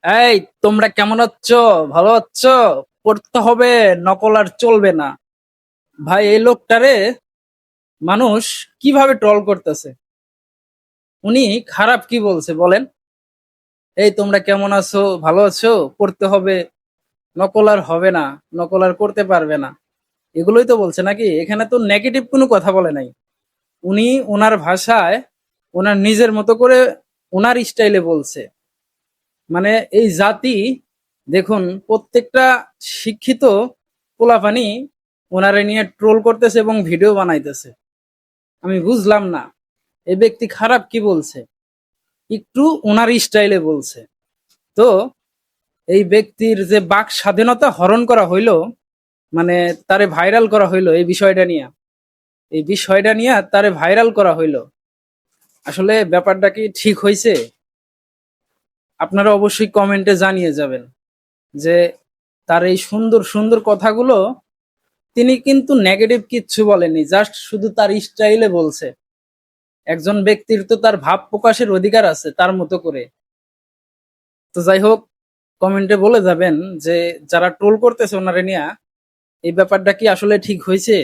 এই, তোমরা কেমন আছো? ভালো আছো? পড়তে হবে, নকল আর চলবে না। ভাই, এই লোকটারে মানুষ কিভাবে ট্রল করতেছে? উনি খারাপ কি বলছে বলেন? এই, তোমরা কেমন আছো? ভালো আছো? পড়তে হবে, নকল আর হবে না, নকল আর করতে পারবে না, এগুলোই তো বলছে নাকি? এখানে তো নেগেটিভ কোনো কথা বলে নাই। উনি ওনার ভাষায়, ওনার নিজের মতো করে, ওনার স্টাইলে বলছে। মানে এই জাতি, দেখুন, প্রত্যেকটা শিক্ষিত পোলাপানি ওনারে নিয়ে ট্রোল করতেছে এবং ভিডিও বানাইতেছে। আমি বুঝলাম না, এই ব্যক্তি খারাপ কি বলছে? একটু ওনার স্টাইলে বলছে। তো এই ব্যক্তির যে বাক স্বাধীনতা হরণ করা হইলো, মানে তারে ভাইরাল করা হইলো এই বিষয়টা নিয়ে তারে ভাইরাল করা হইলো। আসলে ব্যাপারটা কি ঠিক হয়েছে? আপনারা অবশ্যই কমেন্টে জানিয়ে যাবেন যে তার এই সুন্দর সুন্দর কথাগুলো, তিনি কিন্তু নেগেটিভ কিচ্ছু বলেনি, জাস্ট শুধু তার স্টাইলে বলছে। একজন ব্যক্তির তো তার ভাব প্রকাশের অধিকার আছে তার মতো করে। তো যাই হোক, কমেন্টে বলে যাবেন যে যারা ট্রোল করতেছে ওনারে নিয়ে, এই ব্যাপারটা কি আসলে ঠিক হয়েছে?